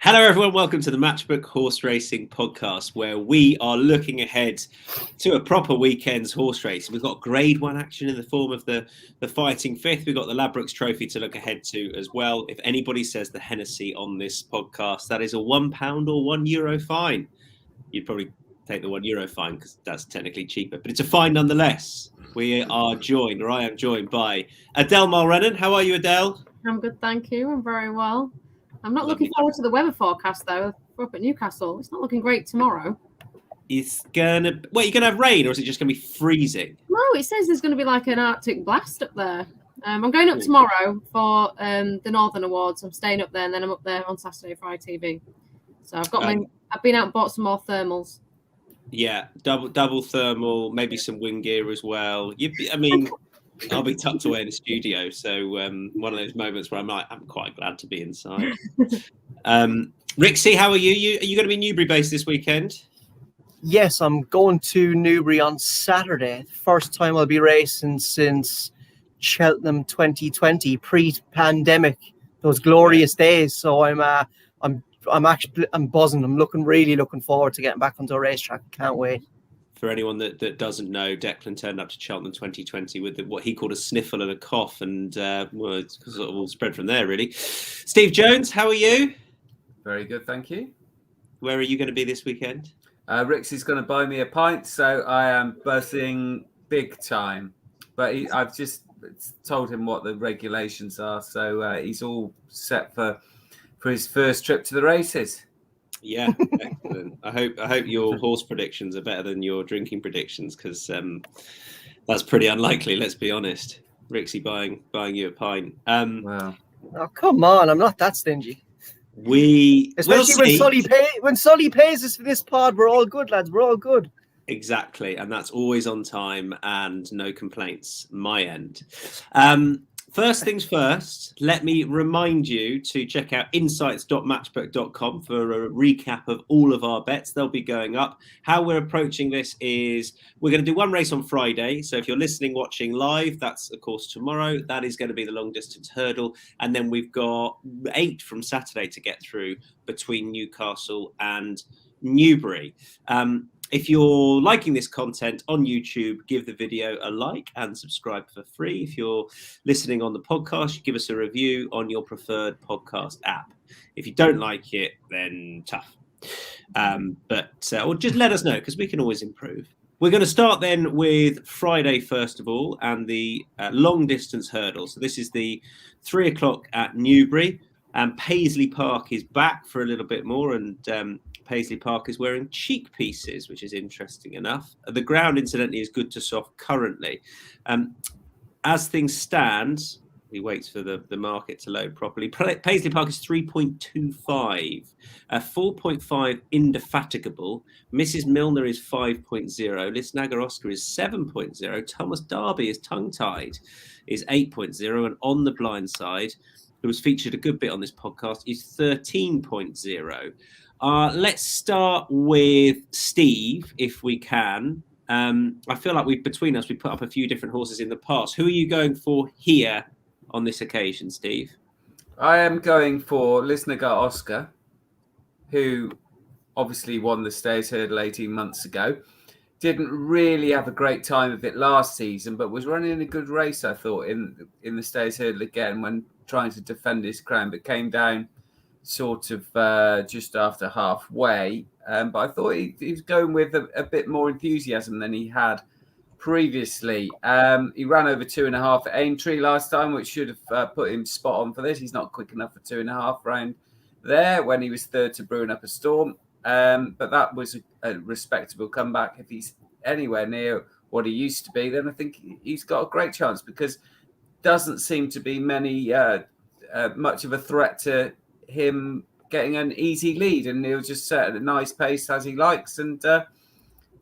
Hello, everyone. Welcome to the Matchbook Horse Racing Podcast, where we are looking ahead to a proper weekend's horse race. We've got Grade 1 action in the form of the Fighting Fifth. We've got the Ladbrokes Trophy to look ahead to as well. If anybody says the Hennessy on this podcast, that is a £1 or €1 fine. You'd probably take the €1 fine because that's technically cheaper, but it's a fine nonetheless. We are joined, or I am joined by Adele Mulrennan. How are you, Adele? I'm good, thank you. I'm very well. I'm not looking forward to the weather forecast, though. We're up at Newcastle. It's not looking great tomorrow. It's gonna... Well, you're going to have rain, or is it just going to be freezing? No, it says there's going to be like an Arctic blast up there. I'm going up tomorrow for the Northern Awards. I'm staying up there, and then I'm up there on Saturday for ITV. So I've got I've been out and bought some more thermals. Yeah, double thermal, maybe some wind gear as well. I'll be tucked away in the studio, so one of those moments where I'm quite glad to be inside. Rixie, how are you? Are you going to be Newbury based this weekend? Yes, I'm going to Newbury on Saturday. First time I'll be racing since Cheltenham 2020, pre-pandemic, those glorious days. So I'm buzzing. I'm really looking forward to getting back onto a racetrack. Can't wait. For anyone that doesn't know, Declan turned up to Cheltenham 2020 with what he called a sniffle and a cough, and it's sort of all spread from there, really. Steve Jones, how are you? Very good, thank you. Where are you going to be this weekend? Rixie's going to buy me a pint, so I am buzzing big time. But I've just told him what the regulations are, so he's all set for his first trip to the races. Yeah, excellent. I hope your horse predictions are better than your drinking predictions, because that's pretty unlikely. Let's be honest. Rixie buying you a pint. Wow. Oh, come on! I'm not that stingy. Especially when Sully pays us for this pod, we're all good, lads. We're all good. Exactly, and that's always on time and no complaints. My end. First things first, let me remind you to check out insights.matchbook.com for a recap of all of our bets. They'll be going up. How we're approaching this is we're going to do one race on Friday. So if you're listening, watching live, that's, of course, tomorrow. That is going to be the long distance hurdle. And then we've got 8 from Saturday to get through between Newcastle and Newbury. If you're liking this content on YouTube, give the video a like and subscribe for free. If you're listening on the podcast, you give us a review on your preferred podcast app. If you don't like it, then tough. Or just let us know, because we can always improve. We're going to start then with Friday, first of all, and the long distance hurdle. So this is the 3 o'clock at Newbury. And Paisley Park is back for a little bit more, and Paisley Park is wearing cheek pieces, which is interesting enough. The ground, incidentally, is good to soft currently. As things stand, he waits for the market to load properly. Paisley Park is 3.25, 4.5 Indefatigable. Mrs. Milner is 5.0. Lisnaga Oscar is 7.0. Thomas Darby is tongue-tied, is 8.0. And On the Blind Side, who was featured a good bit on this podcast, is 13.0. Let's start with Steve, if we can. I feel like we put up a few different horses in the past. Who are you going for here on this occasion, Steve? I am going for Lisnaga Oscar, who obviously won the Stays Hurdle 18 months ago. Didn't really have a great time of it last season, but was running a good race, I thought, in the Stays Hurdle again when trying to defend his crown, but came down sort of just after halfway. But I thought he was going with a bit more enthusiasm than he had previously. He ran over 2.5 at Aintree last time, which should have put him spot on for this. He's not quick enough for 2.5 round there when he was third to Brewing Up a Storm. But that was a respectable comeback. If he's anywhere near what he used to be, then I think he's got a great chance, because doesn't seem to be much of a threat to him getting an easy lead, and he'll just set at a nice pace as he likes. And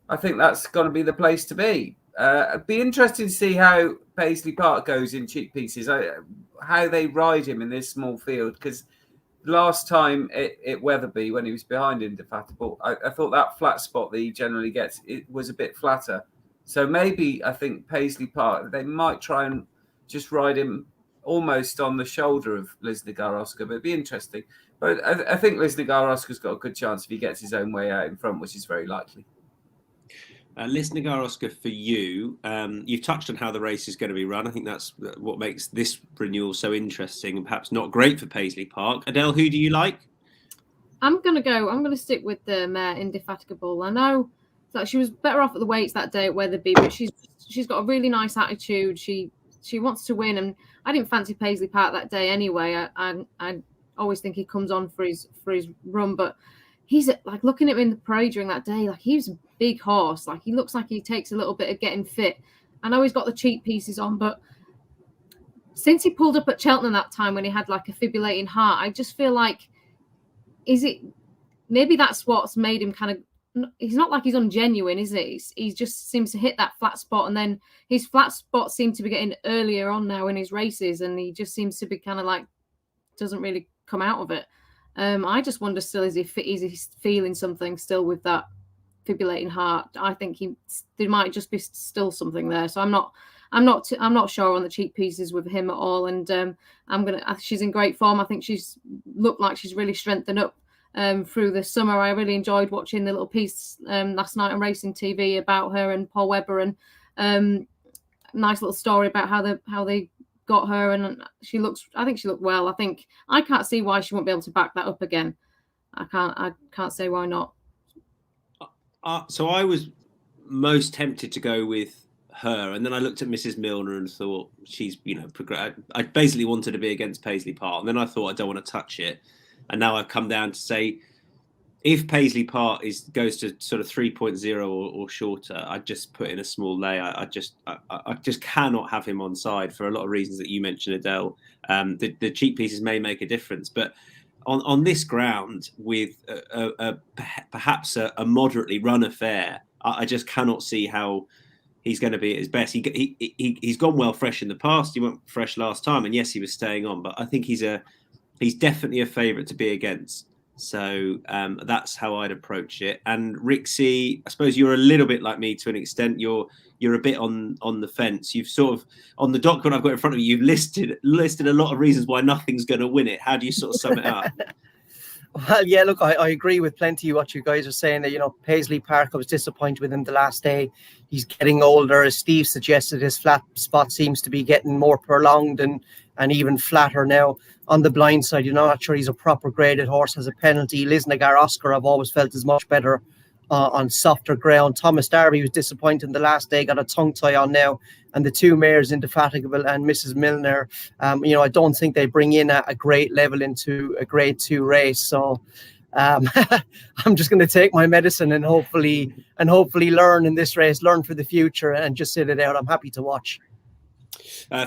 I think that's going to be the place to be. It'd be interesting to see how Paisley Park goes in cheek pieces, how they ride him in this small field, because last time at Wetherby, when he was behind Indefatigable, I thought that flat spot that he generally gets, it was a bit flatter. So maybe I think Paisley Park, they might try and just ride him almost on the shoulder of Lisnagar Oscar, but it'd be interesting. But I think Lisnagar Oscar's got a good chance if he gets his own way out in front, which is very likely. Lisnagar Oscar, for you, you've touched on how the race is going to be run. I think that's what makes this renewal so interesting and perhaps not great for Paisley Park. Adele, who do you like? I'm going to stick with the mare Indefatigable. I know that she was better off at the weights that day at Weatherby, but she's got a really nice attitude. She wants to win, and I didn't fancy Paisley Park that day anyway. I always think he comes on for his run, but he's like, looking at him in the parade during that day, like, he's a big horse. Like, he looks like he takes a little bit of getting fit. I know he's got the cheap pieces on, but since he pulled up at Cheltenham that time when he had like a fibrillating heart, I just feel like, maybe that's what's made him kind of, he's not like he's ungenuine, is it? He just seems to hit that flat spot, and then his flat spots seem to be getting earlier on now in his races, and he just seems to be kind of like, doesn't really come out of it. I just wonder still, is he feeling something still with that fibrillating heart? I think there might just be still something there. So I'm not sure on the cheap pieces with him at all. And she's in great form. I think she's looked like she's really strengthened up through the summer. I really enjoyed watching the little piece last night on Racing TV about her and Paul Webber, and nice little story about how they got her, and I think she looked well. I can't see why she won't be able to back that up again. I can't say why not. So I was most tempted to go with her, and then I looked at Mrs. Milner and thought, she's, I basically wanted to be against Paisley Park, and then I thought, I don't want to touch it, and now I've come down to say, if Paisley Park goes to sort of 3.0 or shorter, I'd just put in a small lay. I just cannot have him on side for a lot of reasons that you mentioned, Adele. The cheap pieces may make a difference, but on this ground with perhaps a moderately run affair, I just cannot see how he's going to be at his best. He's gone well fresh in the past. He went fresh last time, and yes, he was staying on, but I think he's definitely a favourite to be against. So that's how I'd approach it. And Rixie, I suppose you're a little bit like me to an extent. You're a bit on the fence. You've sort of, on the document I've got in front of you, you've listed a lot of reasons why nothing's going to win it. How do you sort of sum it up? Well, yeah, look, I agree with plenty of what you guys are saying. That, Paisley Park, I was disappointed with him the last day. He's getting older. As Steve suggested, his flat spot seems to be getting more prolonged and even flatter now. On the blind side, you're not sure he's a proper graded horse, has a penalty. Lisnagar Oscar, I've always felt, is much better on softer ground. Thomas Darby was disappointing the last day, got a tongue tie on now. And the two mares, Indefatigable and Mrs. Milner, I don't think they bring in a great level into a grade 2 race. So I'm just going to take my medicine and hopefully learn in this race, learn for the future, and just sit it out. I'm happy to watch.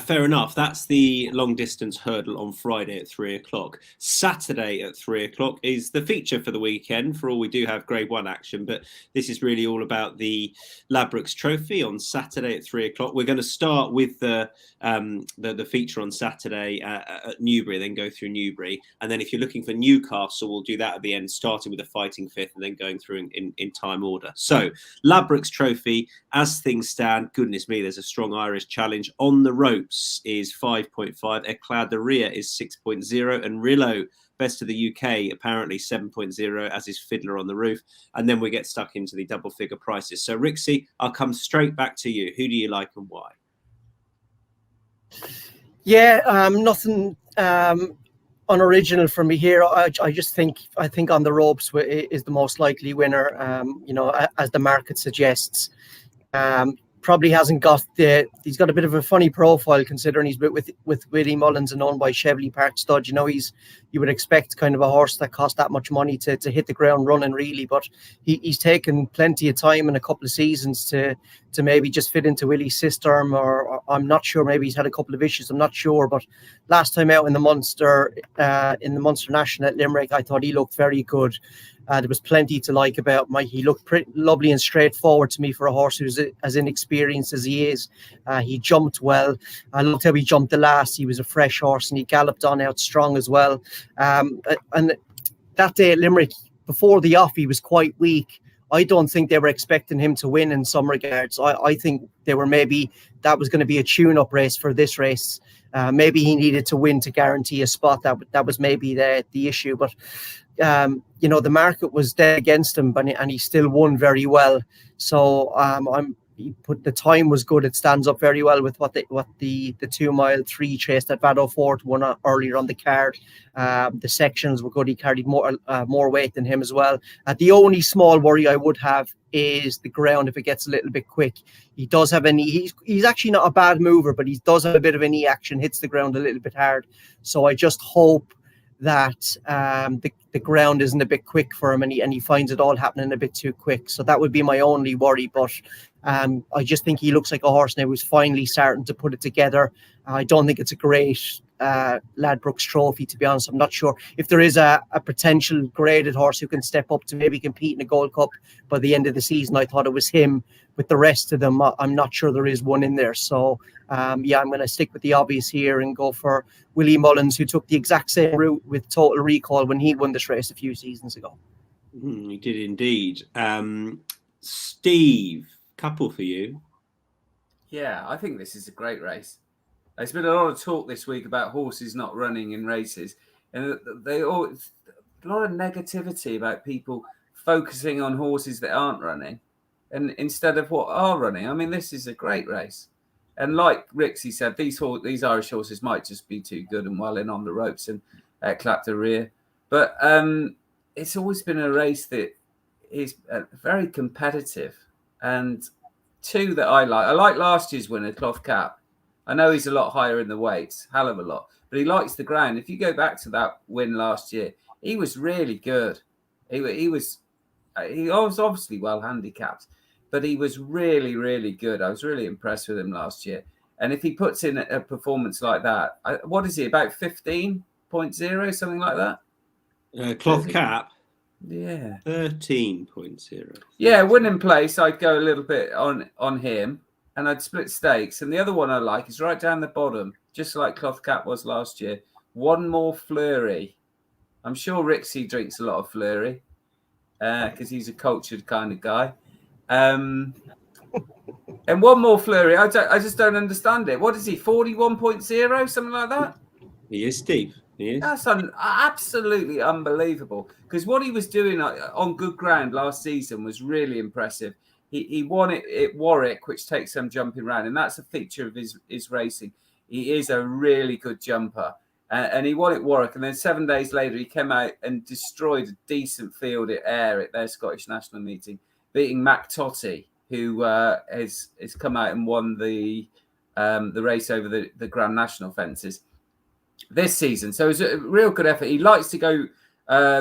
Fair enough. That's the long distance hurdle on Friday at 3:00. Saturday at 3:00 is the feature for the weekend. For all, we do have Grade 1 action, but this is really all about the Ladbrokes Trophy on Saturday at 3:00. We're going to start with the feature on Saturday at Newbury, then go through Newbury, and then if you're looking for Newcastle, we'll do that at the end, starting with the Fighting Fifth and then going through in time order. So Ladbrokes Trophy, as things stand, goodness me, there's a strong Irish challenge. On the ropes is 5.5, Eclat de Ria is 6.0, and Rillo, best of the UK, apparently 7.0, as is Fiddler on the Roof. And then we get stuck into the double figure prices. So Rixie, I'll come straight back to you. Who do you like and why? Yeah, nothing unoriginal for me here. I think on the ropes is the most likely winner, as the market suggests. Probably hasn't got he's got a bit of a funny profile considering he's with Willie Mullins and owned by Cheveley Park Stud. You would expect kind of a horse that cost that much money to hit the ground running really, but he's taken plenty of time in a couple of seasons to maybe just fit into Willie's system, or I'm not sure, maybe he's had a couple of issues, I'm not sure, but last time out in the Munster National at Limerick, I thought he looked very good. There was plenty to like about Mike. He looked pretty lovely and straightforward to me for a horse who's as inexperienced as he is. He jumped well. I loved how he jumped the last. He was a fresh horse and he galloped on out strong as well. And that day at Limerick, before the off, he was quite weak. I don't think they were expecting him to win in some regards. I think they were maybe that was going to be a tune-up race for this race. Maybe he needed to win to guarantee a spot. That was maybe the issue. But the market was dead against him, and he still won very well. So the time was good. It stands up very well with what the 2 mile 3 chase that Vado Fort won earlier on the card. The sections were good. He carried more weight than him as well. The only small worry I would have is the ground if it gets a little bit quick. He does have he's actually not a bad mover, but he does have a bit of a knee action, hits the ground a little bit hard. So I just hope that the ground isn't a bit quick for him, and he finds it all happening a bit too quick. So that would be my only worry. But I just think he looks like a horse now who's finally starting to put it together. I don't think it's a great Ladbrokes trophy, to be honest. I'm not sure if there is a potential graded horse who can step up to maybe compete in a Gold Cup by the end of the season. I thought it was him. With the rest of them, I'm not sure there is one in there. So, I'm going to stick with the obvious here and go for Willie Mullins, who took the exact same route with Total Recall when he won this race a few seasons ago. He did indeed. Steve, couple for you. Yeah, I think this is a great race. There's been a lot of talk this week about horses not running in races, and a lot of negativity about people focusing on horses that aren't running, and instead of what are running. I mean, this is a great race, and like Rixie said, these Irish horses might just be too good and well in on the ropes and clap the rear, but it's always been a race that is very competitive. And two that I like last year's winner, Cloth Cap. I know he's a lot higher in the weights, hell of a lot, but he likes the ground. If you go back to that win last year, he was really good. He was obviously well handicapped, but he was really, really good. I was really impressed with him last year. And if he puts in a performance like that, what is he, about 15.0, something like that? Cloth Cap? Yeah. 13.0. Yeah, winning place, I'd go a little bit on him, and I'd split stakes. And the other one I like is right down the bottom, just like Cloth Cap was last year. One More Fleury. I'm sure Rixie drinks a lot of Fleury because he's a cultured kind of guy. And One More Fleury, I just don't understand it. What is he, 41.0, something like that? He is, Steve. He is. That's absolutely unbelievable, because what he was doing on good ground last season was really impressive. He won it at Warwick, which takes some jumping around, and that's a feature of his racing. He is a really good jumper, and he won at Warwick, and then 7 days later he came out and destroyed a decent field at Ayr at their Scottish National meeting, beating Mac Totty, who has come out and won the race over the Grand National fences this season. So it's a real good effort. He likes to go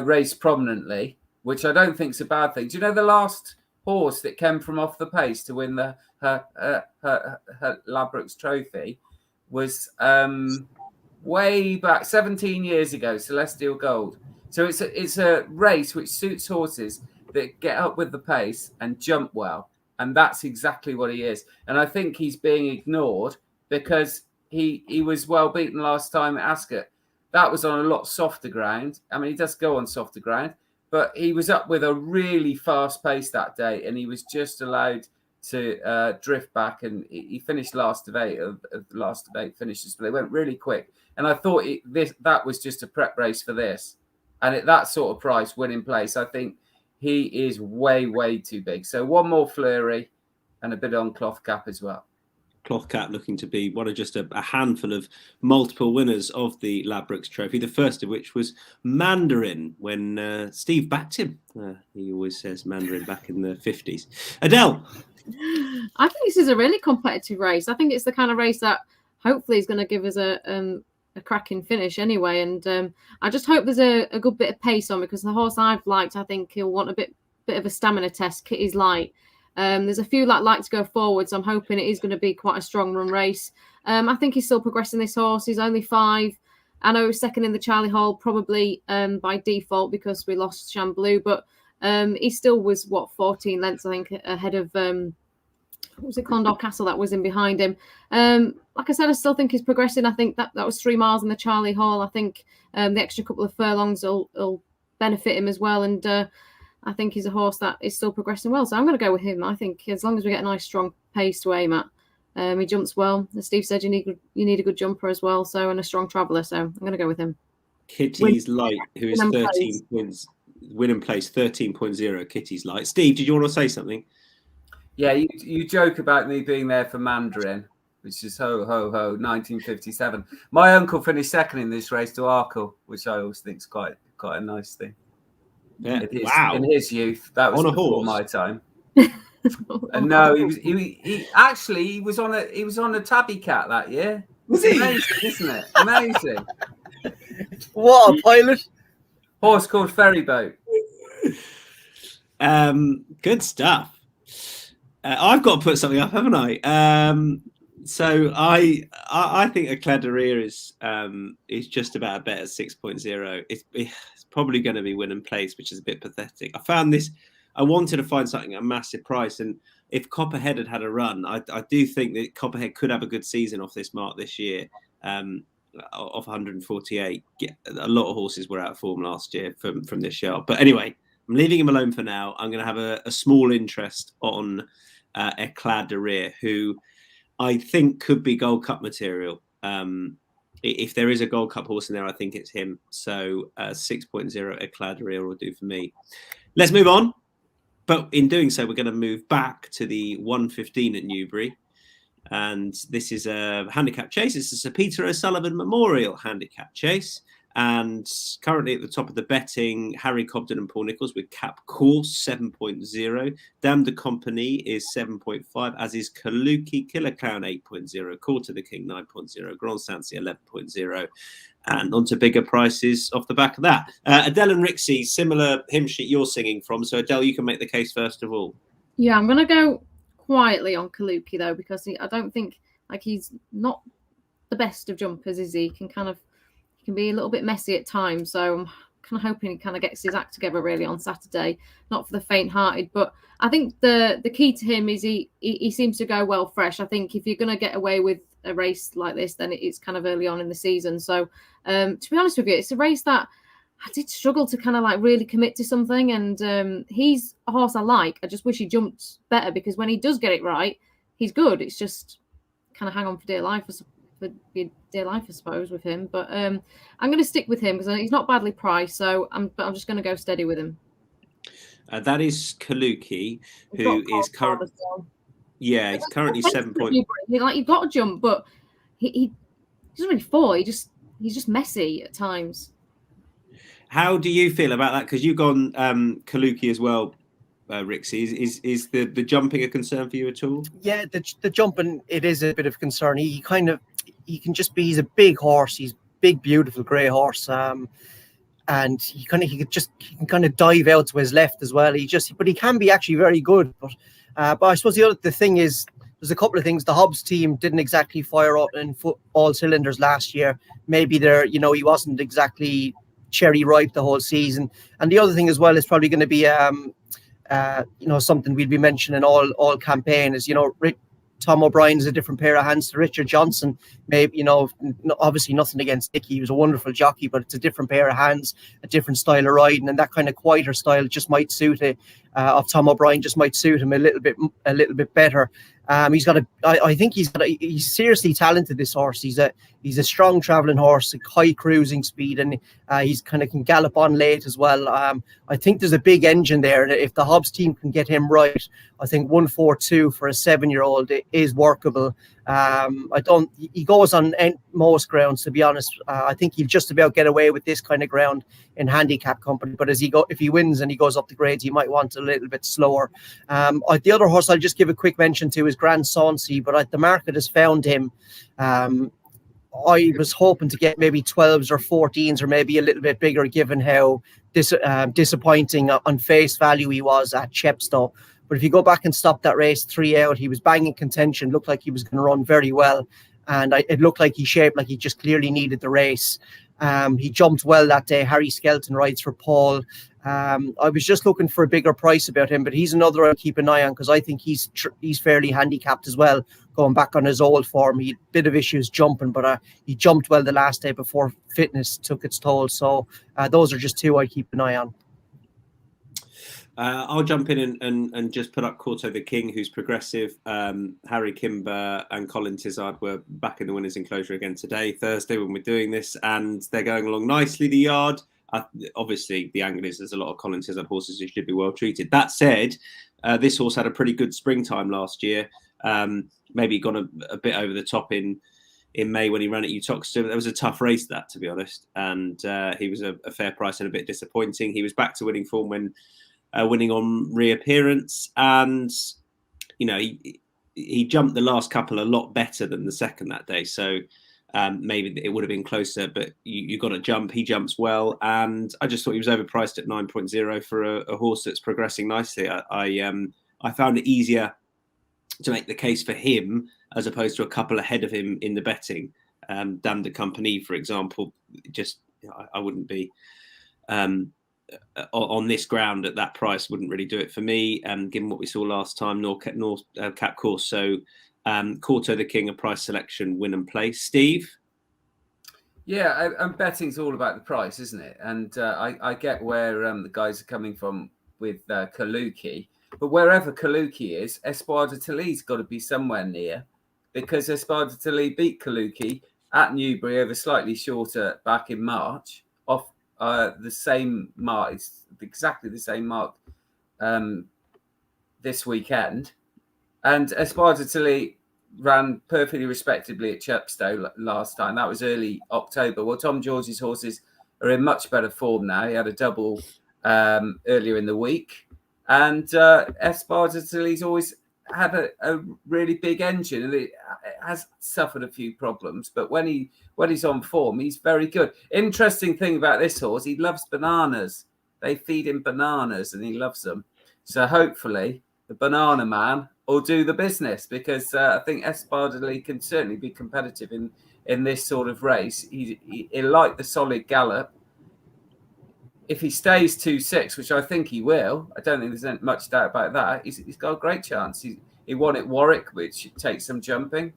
race prominently, which I don't think is a bad thing. Do you know the last horse that came from off the pace to win her Ladbrokes trophy was way back 17 years ago, Celestial Gold. So it's a race which suits horses that get up with the pace and jump well, and that's exactly what he is. And I think he's being ignored because he was well beaten last time at Ascot. That was on a lot softer ground. I mean, he does go on softer ground, but he was up with a really fast pace that day, and he was just allowed to drift back, and he finished last of eight finishes, but they went really quick. And I thought that was just a prep race for this. And at that sort of price, winning place, I think he is way, way too big. So One More Fleury and a bit on Cloth Cap as well. Cloth Cap looking to be one of just a handful of multiple winners of the Ladbrokes Trophy, the first of which was Mandarin when Steve backed him. He always says Mandarin back in the 50s. Adele? I think this is a really competitive race. I think it's the kind of race that hopefully is going to give us a cracking finish anyway. And I just hope there's a good bit of pace on, because the horse I've liked, I think he'll want a bit of a stamina test. Kitty's Light. There's a few that like to go forward, so I'm hoping it is going to be quite a strong run race. I think he's still progressing, this horse. He's only 5. I know he was second in the Charlie Hall, probably by default because we lost Chamblou, but he still was, 14 lengths, I think, ahead of, what was it, Condor Castle that was in behind him. Like I said, I still think he's progressing. I think that was 3 miles in the Charlie Hall. I think the extra couple of furlongs will benefit him as well, and I think he's a horse that is still progressing well. So I'm going to go with him. I think as long as we get a nice strong pace to aim at, He jumps well. As Steve said, you need a good jumper as well, so, and a strong traveller. So I'm going to go with him. Kitty's Light, who is 13 points, win and place 13.0. Kitty's Light. Steve, did you want to say something? Yeah, you joke about me being there for Mandarin, which is ho, ho, ho, 1957. My uncle finished second in this race to Arkle, which I always think is quite a nice thing. Yeah. In his youth, that was on a before horse. My time. And no, he actually was on a tabby cat that year. Was It's he? amazing, isn't it? Amazing. What a pilot! Horse called Ferry Boat. Good stuff. I've got to put something up, haven't I? So I think Eclat de Rire is just about a bet at 6.0. It's probably going to be win and place, which is a bit pathetic. I found this. I wanted to find something at a massive price, and if Copperhead had a run, I do think that Copperhead could have a good season off this mark this year. Off 148, a lot of horses were out of form last year from this yard. But anyway, I'm leaving him alone for now. I'm going to have a small interest on Eclat de Rire, who I think could be Gold Cup material. If there is a Gold Cup horse in there, I think it's him. So 6.0 Eclat de Rire will do for me. Let's move on. But in doing so, we're going to move back to the 115 at Newbury. And this is a handicap chase. It's a Sir Peter O'Sullivan Memorial handicap chase. And currently at the top of the betting, Harry Cobden and Paul Nicholls with Cap Course 7.0. Dame de Compagnie is 7.5, as is Kaluki Killer Clown 8.0. Call to the King 9.0. Grand Sancy 11.0. And on to bigger prices off the back of that. Adele and Rixie, similar hymn sheet you're singing from. So Adele, you can make the case first of all. Yeah, I'm going to go quietly on Kaluki though, because I don't think he's not the best of jumpers, is he? He can be a little bit messy at times, so I'm kind of hoping he kind of gets his act together really on Saturday. Not for the faint-hearted, but I think the key to him is he seems to go well fresh. I think if you're going to get away with a race like this, then it's kind of early on in the season. So to be honest with you, it's a race that I did struggle to kind of really commit to something, and he's a horse I like. I just wish he jumped better, because when he does get it right, he's good. It's just kind of hang on for dear life, I suppose, with him. But I'm going to stick with him because he's not badly priced. So I'm just going to go steady with him. That is Kaluki, who is currently. Yeah, he's currently 7 point. You've got to jump, but he doesn't really fall. He's just messy at times. How do you feel about that? Because you've gone Kaluki as well, Rixie. Is the jumping a concern for you at all? Yeah, the jumping, it is a bit of concern. He can just be. He's a big horse. He's big, beautiful grey horse. And he can kind of dive out to his left as well. But he can be actually very good. But I suppose the thing is, there's a couple of things. The Hobbs team didn't exactly fire up in all cylinders last year. Maybe he wasn't exactly cherry ripe the whole season. And the other thing as well is probably going to be something we'll be mentioning all campaign is, Tom O'Brien is a different pair of hands to Richard Johnson. Maybe, obviously nothing against Dickie. He was a wonderful jockey, but it's a different pair of hands, a different style of riding, and that kind of quieter style just might suit of Tom O'Brien just might suit him a little bit better. I think he's seriously talented, this horse. He's a strong traveling horse, a high cruising speed, and he's kind of can gallop on late as well. I think there's a big engine there, and if the Hobbs team can get him right, I think 142 for a 7-year-old is workable. He goes on most grounds, to be honest. I think he'll just about get away with this kind of ground in handicap company, but if he wins and he goes up the grades, he might want a little bit slower. The other horse I'll just give a quick mention to is Grand Sancy, but the market has found him. I was hoping to get maybe 12s or 14s or maybe a little bit bigger, given how disappointing on face value he was at Chepstow. But if you go back and stop that race 3 out, he was banging contention, looked like he was going to run very well. And it looked like he shaped like he just clearly needed the race. He jumped well that day. Harry Skelton rides for Paul. I was just looking for a bigger price about him, but he's another I'll keep an eye on, because I think he's fairly handicapped as well, going back on his old form. He had a bit of issues jumping, but he jumped well the last day before fitness took its toll. So those are just two I keep an eye on. I'll jump in and just put up Corto the King, who's progressive. Harry Kimber and Colin Tizard were back in the winners' enclosure again today, Thursday, when we're doing this, and they're going along nicely. The yard, obviously, the angle is there's a lot of Colin Tizard horses who should be well treated. That said, this horse had a pretty good springtime last year. Maybe got a bit over the top in May when he ran at Uttoxeter. It was a tough race, that, to be honest, and he was a fair price and a bit disappointing. He was back to winning form when winning on reappearance, and he jumped the last couple a lot better than the second that day. So maybe it would have been closer, but you got to jump. He jumps well, and I just thought he was overpriced at 9.0 for a horse that's progressing nicely. I found it easier to make the case for him as opposed to a couple ahead of him in the betting. Dan de Compagnie, for example, just I wouldn't be on this ground at that price. Wouldn't really do it for me. Given what we saw last time, nor cap course. So Corto the King, a price selection, win and play. Steve. Yeah, and betting's all about the price, isn't it? And I get where the guys are coming from with Kaluki. But wherever Kaluki is, Espoir de Tilly's got to be somewhere near, because Espoir de Tilly beat Kaluki at Newbury over slightly shorter back in March, off the same mark, it's exactly the same mark this weekend. And Espoir de Tilly ran perfectly respectably at Chepstow last time. That was early October. Well, Tom George's horses are in much better form now. He had a double earlier in the week. And Espoir de Tilly's always had a really big engine, and it has suffered a few problems. But when he's on form, he's very good. Interesting thing about this horse, he loves bananas. They feed him bananas, and he loves them. So hopefully the banana man will do the business, because I think Espoir de Tilly can certainly be competitive in this sort of race. He'll like the solid gallop. If he stays 2-6, which I think he will, I don't think there's much doubt about that. He's got a great chance. He won at Warwick, which takes some jumping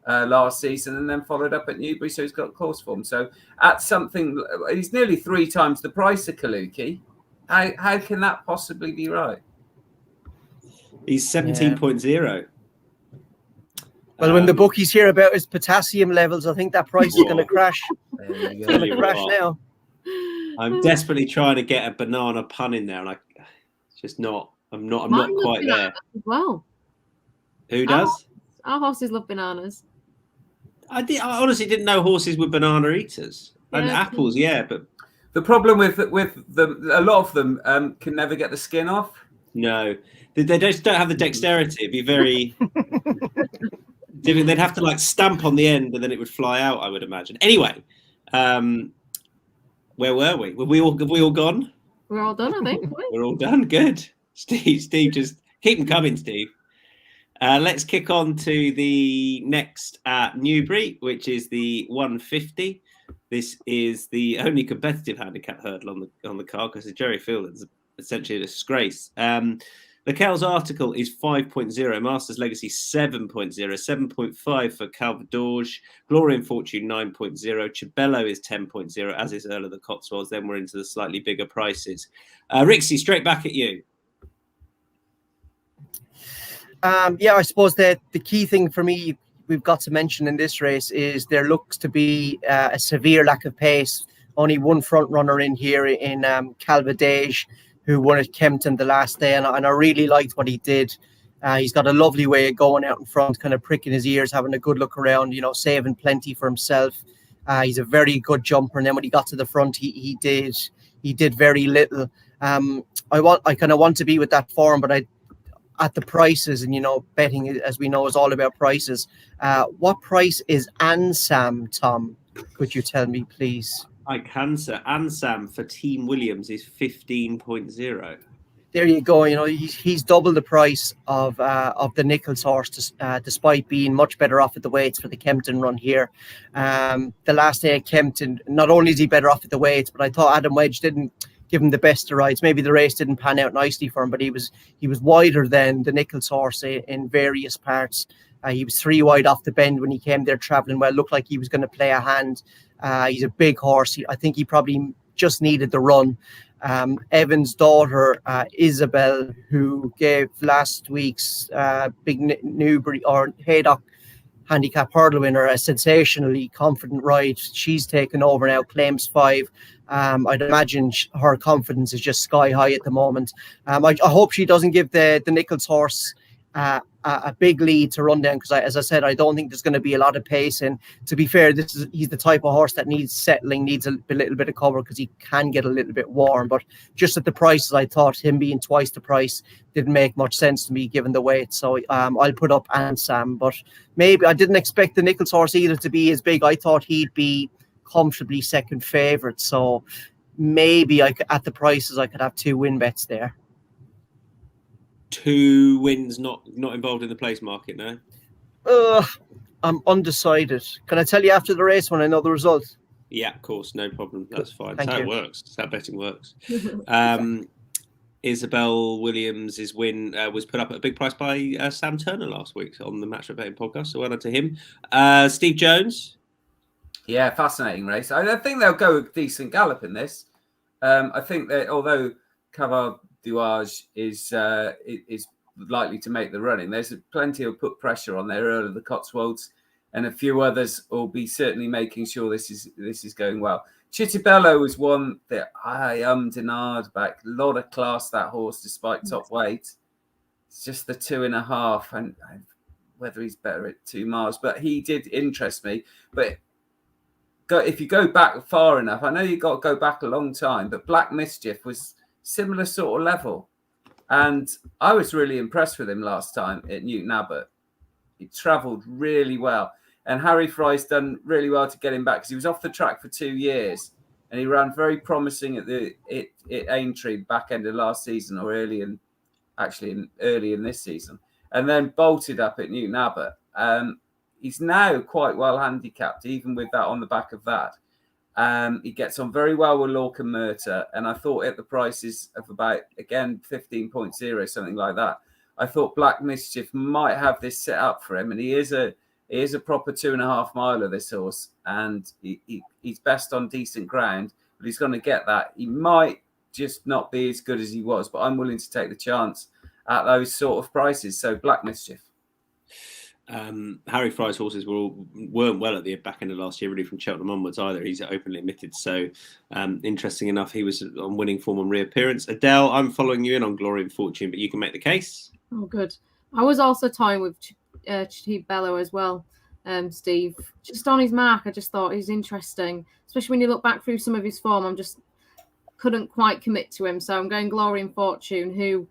last season, and then followed up at Newbury, so he's got course form. So at something, he's nearly 3 times the price of Kaluki. How can that possibly be right? He's 17.0. Well, when the bookies hear about his potassium levels, I think that price is going to crash. It's going to crash now. I'm desperately trying to get a banana pun in there, and I'm not quite there. As well. Who does? Our horses love bananas. I honestly didn't know horses were banana eaters. And apples, but the problem with them, a lot of them can never get the skin off. No, they just don't have the dexterity. It'd be very. They'd have to stamp on the end, and then it would fly out, I would imagine. Anyway. Where were we? Have we all gone? We're all done, I think. We're all done. Good. Steve, just keep them coming, Steve. Let's kick on to the next at Newbury, which is the 150. This is the only competitive handicap hurdle on the card, because Jerry Fielding's essentially a disgrace. Lecal's article is 5.0, Master's Legacy 7.0, 7.5 for Calvadorge, Glory and Fortune 9.0, Chibello is 10.0, as is Earl of the Cotswolds. Then we're into the slightly bigger prices. Rixie, straight back at you. I suppose that the key thing for me we've got to mention in this race is there looks to be a severe lack of pace. Only one front runner in here in Calvadorge, who won at Kempton the last day, and I really liked what he did. He's got a lovely way of going out in front, kind of pricking his ears, having a good look around, saving plenty for himself. He's a very good jumper, and then when he got to the front, he did very little. I kind of want to be with that form, but at the prices, and betting, as we know, is all about prices. What price is Ansam, Tom? Could you tell me, please? I can, sir. Ansam for Team Williams is 15.0. There you go. He's double the price of the Nichols horse, despite being much better off at the weights for the Kempton run here. The last day at Kempton, not only is he better off at the weights, but I thought Adam Wedge didn't give him the best of rides. Maybe the race didn't pan out nicely for him, but he was wider than the Nichols horse in various parts. He was 3 wide off the bend when he came there travelling well. Looked like he was going to play a hand. He's a big horse. I think he probably just needed the run. Evan's daughter, Isabel, who gave last week's big Newbury or Haydock handicap hurdle winner a sensationally confident ride. She's taken over now, claims 5. I'd imagine her confidence is just sky high at the moment. I hope she doesn't give the Nichols horse a big lead to run down, because as I said, I don't think there's going to be a lot of pace. And to be fair, he's the type of horse that needs settling, needs a little bit of cover, because he can get a little bit warm. But just at the prices, I thought him being twice the price didn't make much sense to me given the weight. So I'll put up Ansam. But maybe I didn't expect the Nichols horse either to be as big. I thought he'd be comfortably second favourite. So maybe at the prices I could have 2 win bets there. 2 wins not involved in the place market now. I'm undecided. Can I tell you after the race when I know the result? Yeah, of course, no problem. That's fine. Thank That's how you. it works. That's how betting works. Isabel Williams' win was put up at a big price by Sam Turner last week on the Match Betting podcast. So well done to him. Steve Jones. Yeah, fascinating race. I think they'll go a decent gallop in this. I think that although Cavard Duage is likely to make the running, there's plenty of put pressure on there. Earl of the Cotswolds and a few others will be certainly making sure this is going well. Chittibello was one that I ummed and ahed back. A lot of class, that horse, despite top weight. It's just the 2.5 and whether he's better at 2 miles, but he did interest me. But if you go back far enough, I know you've got to go back a long time, but Black Mischief was similar sort of level. And I was really impressed with him last time at Newton Abbot. He travelled really well. And Harry Fry's done really well to get him back, because he was off the track for 2 years. And he ran very promising at Aintree back end of last season, or early in this season. And then bolted up at Newton Abbot. He's now quite well handicapped, even with that on the back of that. He gets on very well with Lorcan Murta, and I thought at the prices of about, again, 15.0, something like that, I thought Black Mischief might have this set up for him, and he is a proper 2.5 miler, this horse, and he's best on decent ground, but he's going to get that. He might just not be as good as he was, but I'm willing to take the chance at those sort of prices. So Black Mischief. Harry Fry's horses weren't well at the back end of last year, really, from Cheltenham onwards either. He's openly admitted. So, interesting enough, he was on winning form on reappearance. Adele, I'm following you in on Glory and Fortune, but you can make the case. Oh, good. I was also toying with Chittibello as well, Steve. Just on his mark, I just thought he's interesting, especially when you look back through some of his form. I'm just couldn't quite commit to him, so I'm going Glory and Fortune, who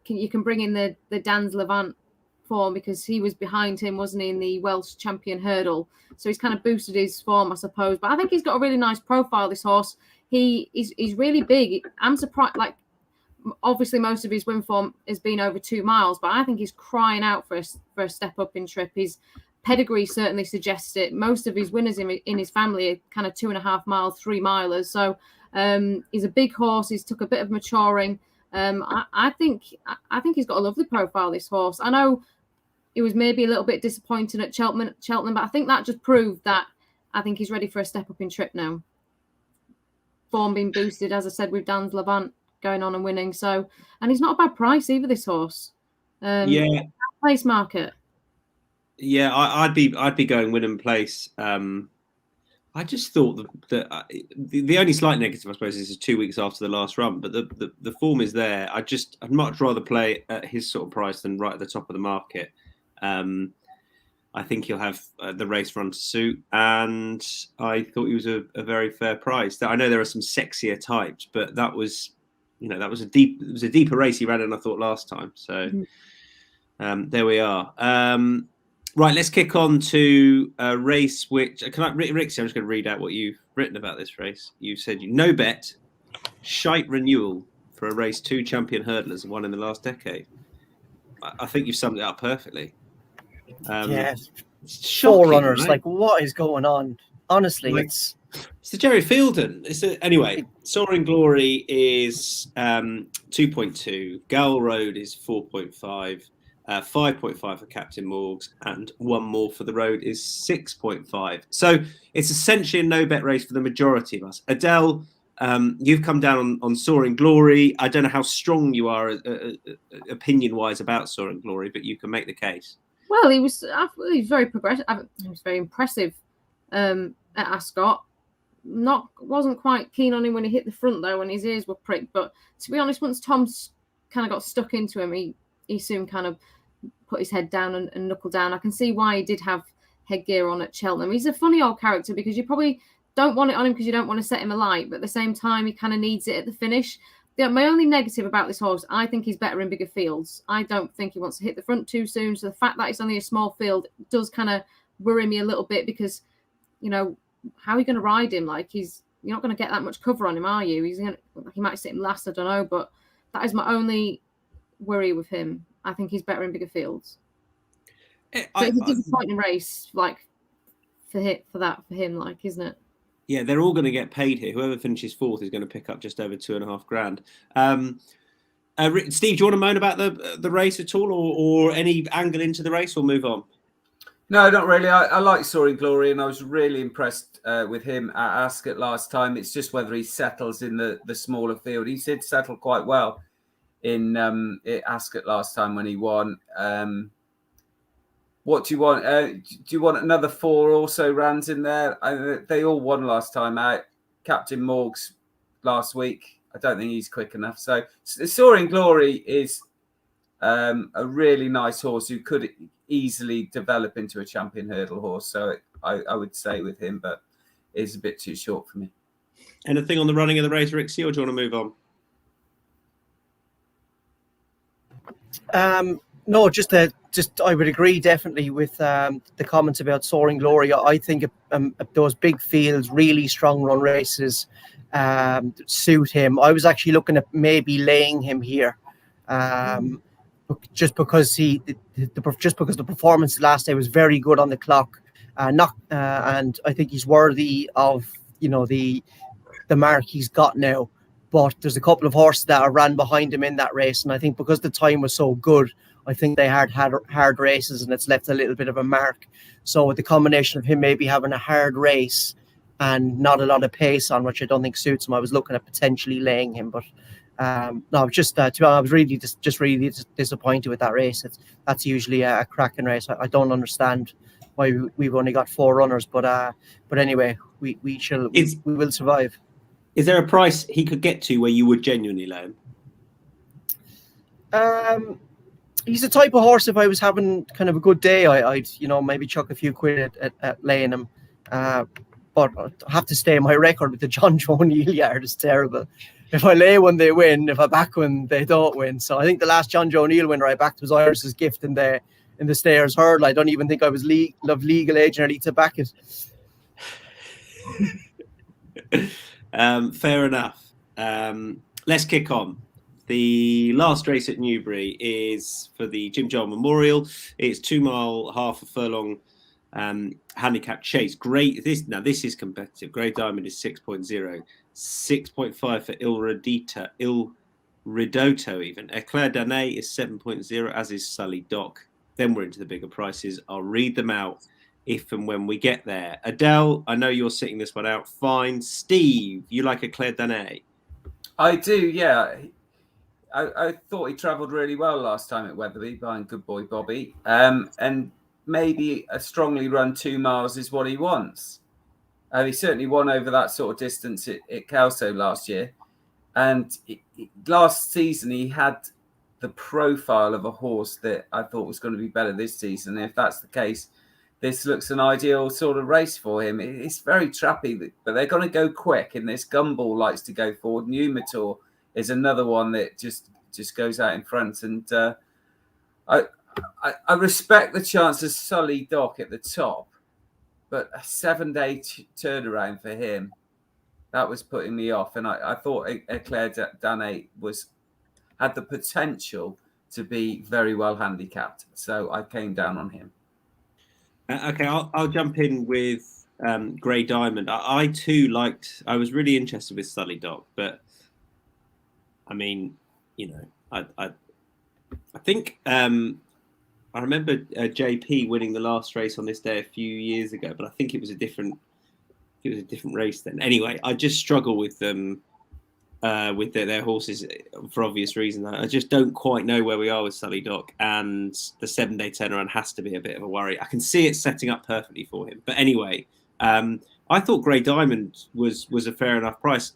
you can bring in the Dan's Levant form, because he was behind him, wasn't he, in the Welsh Champion Hurdle? So he's kind of boosted his form, I suppose. But I think he's got a really nice profile, this horse. He's really big. I'm surprised. Like, obviously, most of his win form has been over 2 miles, but I think he's crying out for a step up in trip. His pedigree certainly suggests it. Most of his winners in his family are kind of 2.5 miles, 3 milers. So he's a big horse. He's took a bit of maturing. I think he's got a lovely profile, this horse. I know he was maybe a little bit disappointing at Cheltenham, but I think that just proved that I think he's ready for a step up in trip now. Form being boosted, as I said, with Dan's Levant going on and winning. So, and he's not a bad price either, this horse. Place market. Yeah, I'd be going win and place. I just thought that the only slight negative, I suppose, is 2 weeks after the last run, but the form is there. I'd much rather play at his sort of price than right at the top of the market. I think he'll have the race run to suit, and I thought he was a very fair price. I know there are some sexier types, but that was a deeper race he ran in, I thought, last time. So there we are. Right, let's kick on to a race which Rixie, I'm just going to read out what you've written about this race. You said no bet, shite renewal for a race 2 champion hurdlers won in the last decade. I think you've summed it up perfectly. Yes, shocking, runners. right? Like, what is going on? Honestly, it's the Jerry Fielden. Anyway, Soaring Glory is 2.2. Gowl Road is 4.5. 5.5 for Captain Morgs, and one more for the road is 6.5. So it's essentially a no bet race for the majority of us. Adele, You've come down on Soaring Glory. I don't know how strong you are opinion-wise about Soaring Glory, but you can make the case. Well, he was very progressive. He was very impressive at Ascot. Wasn't quite keen on him when he hit the front though, when his ears were pricked. But to be honest, once Tom's kind of got stuck into him, he soon kind of put his head down and knuckled down. I can see why he did have headgear on at Cheltenham. He's a funny old character because you probably don't want it on him because you don't want to set him alight, but at the same time, he kind of needs it at the finish. My only negative about this horse, I think he's better in bigger fields. I don't think he wants to hit the front too soon. So the fact that it's only a small field does kind of worry me a little bit because, how are you going to ride him? Like you're not going to get that much cover on him, are you? He might sit him last, I don't know, but that is my only worry with him. I think he's better in bigger fields. So it's a disappointing race, like for him, like, isn't it? Yeah, they're all going to get paid here. Whoever finishes fourth is going to pick up just over $2,500. Steve, do you want to moan about the race at all, or any angle into the race, or move on? No, not really. I like Soaring Glory, and I was really impressed with him at Ascot last time. It's just whether he settles in the smaller field. He did settle quite well in Ascot last time when he won. What do you want? Do you want another 4 also runs in there? They all won last time out. Captain Morgs last week. I don't think he's quick enough. So Soaring Glory is a really nice horse who could easily develop into a champion hurdle horse. So I would say with him, but it's a bit too short for me. Anything on the running of the race, Rixie, or do you want to move on? No, just I would agree definitely with the comments about Soaring Glory. I think those big fields, really strong run races suit him. I was actually looking at maybe laying him here, just because the performance last day was very good on the clock, and I think he's worthy of the mark he's got now. But there's a couple of horses that ran behind him in that race, and I think because the time was so good, I think they had hard races, and it's left a little bit of a mark. So with the combination of him maybe having a hard race and not a lot of pace on, which I don't think suits him, I was looking at potentially laying him. But no, just I was really really disappointed with that race. That's usually a cracking race. I don't understand why we've only got 4 runners, but anyway, we will survive. Is there a price he could get to where you would genuinely lay him? He's the type of horse, if I was having kind of a good day, I'd maybe chuck a few quid at laying him. But I have to stay. My record with the John Joe O'Neill yard is terrible. If I lay one, they win. If I back one, they don't win. So I think the last John Joe O'Neill winner I backed was Iris's Gift in the Stayers Hurdle. I don't even think I was of legal age nearly to back it. Fair enough. Let's kick on. The last race at Newbury is for the Jim Joel Memorial. It's 2 mile, half a furlong handicap chase. Great. This is competitive. Grey Diamond is 6.0, 6.5 for Il Ridotto even. Eclair Danet is 7.0, as is Sully Dock. Then we're into the bigger prices. I'll read them out if and when we get there. Adele, I know you're sitting this one out. Fine. Steve, you like Eclair Danet? I do, yeah. I thought he travelled really well last time at Wetherby behind Good Boy Bobby. And maybe a strongly run 2 miles is what he wants. He certainly won over that sort of distance at Kelso last year. And last season, he had the profile of a horse that I thought was going to be better this season. And if that's the case, this looks an ideal sort of race for him. It's very trappy, but they're going to go quick. And this Gumball likes to go forward. Numitor is another one that just goes out in front. And I respect the chance of Sully Dock at the top, but a 7-day turnaround for him, that was putting me off. And I thought Eclair Danet had the potential to be very well handicapped. So I came down on him. Okay, I'll jump in with Grey Diamond. I too I was really interested with Sully Dock, but I mean, I think I remember JP winning the last race on this day a few years ago, but I think it was a different it was a different race then. Anyway, I just struggle with them. With their horses for obvious reasons. I just don't quite know where we are with Sully Dock, and the 7-day turnaround has to be a bit of a worry. I can see it setting up perfectly for him. But anyway, I thought Grey Diamond was a fair enough price.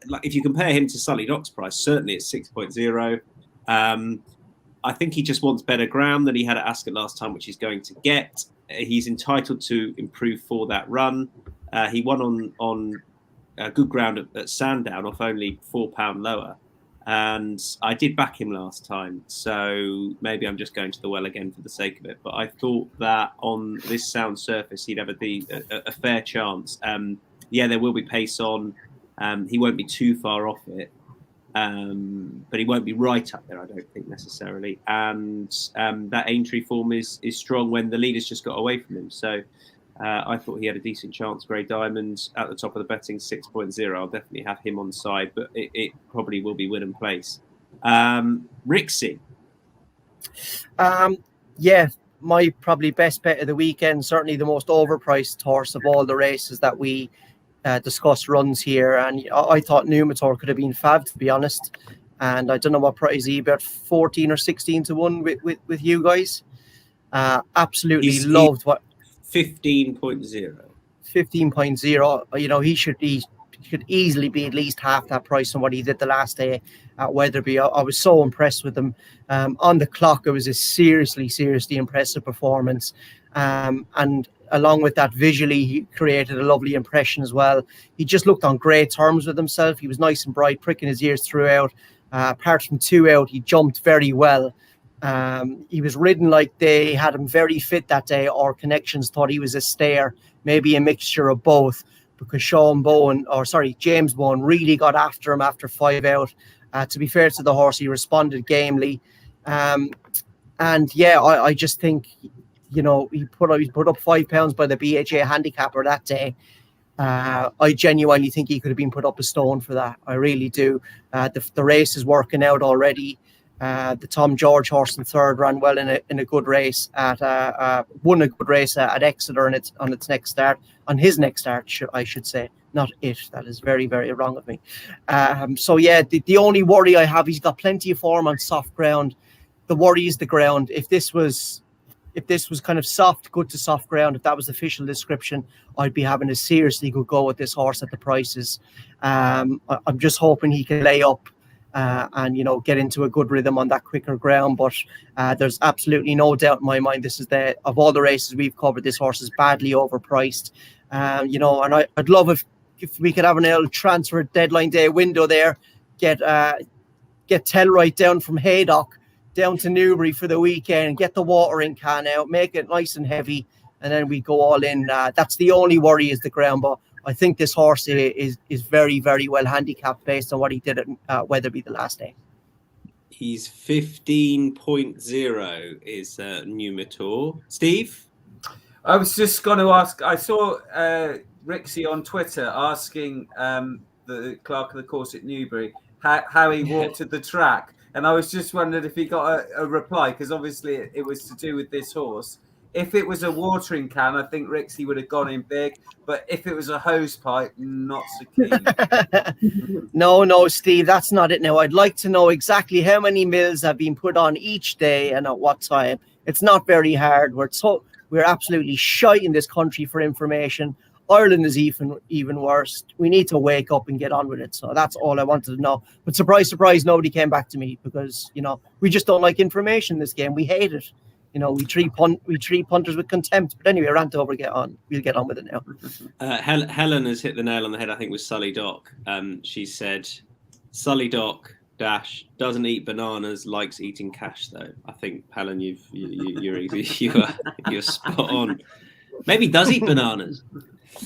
Like if you compare him to Sully Dock's price, certainly it's 6.0. I think he just wants better ground than he had at Ascot last time, which he's going to get. He's entitled to improve for that run. He won on good ground at Sandown off only £4 lower, and I did back him last time, so maybe I'm just going to the well again for the sake of it. But I thought that on this sound surface he'd have a fair chance. There will be pace on. He won't be too far off it, but he won't be right up there, I don't think necessarily. And that Aintree form is strong when the leaders just got away from him. So I thought he had a decent chance. Grey Diamond at the top of the betting, 6.0. I'll definitely have him on side, but it probably will be Wynnum Place. Rixie. My probably best bet of the weekend, certainly the most overpriced horse of all the races that we discussed runs here. And I thought Numitor could have been fab, to be honest. And I don't know what price he about 14 or 16 to 1 with you guys. Absolutely loved what 15.0. 15.0. He could easily be at least half that price on what he did the last day at Weatherby. I was so impressed with him. On the clock, it was a seriously impressive performance. And along with that, visually, he created a lovely impression as well. He just looked on great terms with himself. He was nice and bright, pricking his ears throughout. Apart from 2 out, he jumped very well. He was ridden like they had him very fit that day, or Connections thought he was a stayer, maybe a mixture of both, because James Bowen really got after him after 5 out. To be fair to the horse, he responded gamely. I just think, he put up £5 by the BHA handicapper that day. I genuinely think he could have been put up a stone for that. I really do. The race is working out already. The Tom George horse in third ran well in a good race won a good race at Exeter on his next start, I should say, not it. That is very, very wrong of me. The only worry I have, he's got plenty of form on soft ground. The worry is the ground. If this was kind of soft, good to soft ground, if that was the official description, I'd be having a seriously good go at this horse at the prices. I'm just hoping he can lay up and get into a good rhythm on that quicker ground. But there's absolutely no doubt in my mind, this is of all the races we've covered, this horse is badly overpriced. And I'd love if we could have an little transfer deadline day window there, get Tellroyd down from Haydock down to Newbury for the weekend, get the watering can out, make it nice and heavy, and then we go all in. That's the only worry, is the ground. But I think this horse is very, very well handicapped based on what he did at Weatherby the last day. He's 15.0 is Numitor. Steve? I was just going to ask, I saw Rixie on Twitter asking the clerk of the course at Newbury how he walked to the track. And I was just wondering if he got a reply, because obviously it was to do with this horse. If it was a watering can, I think Rixie would have gone in big. But if it was a hose pipe, not so keen. No, Steve, that's not it now. I'd like to know exactly how many mills have been put on each day and at what time. It's not very hard. We're absolutely shy in this country for information. Ireland is even worse. We need to wake up and get on with it. So that's all I wanted to know. But surprise, nobody came back to me, because we just don't like information in this game. We hate it. We treat punters with contempt. But anyway, rant over, get on. We'll get on with it now. Helen has hit the nail on the head, I think, with Sully Dock. She said, Sully Dock doesn't eat bananas, likes eating cash though. I think, Helen, you're spot on. Maybe does eat bananas.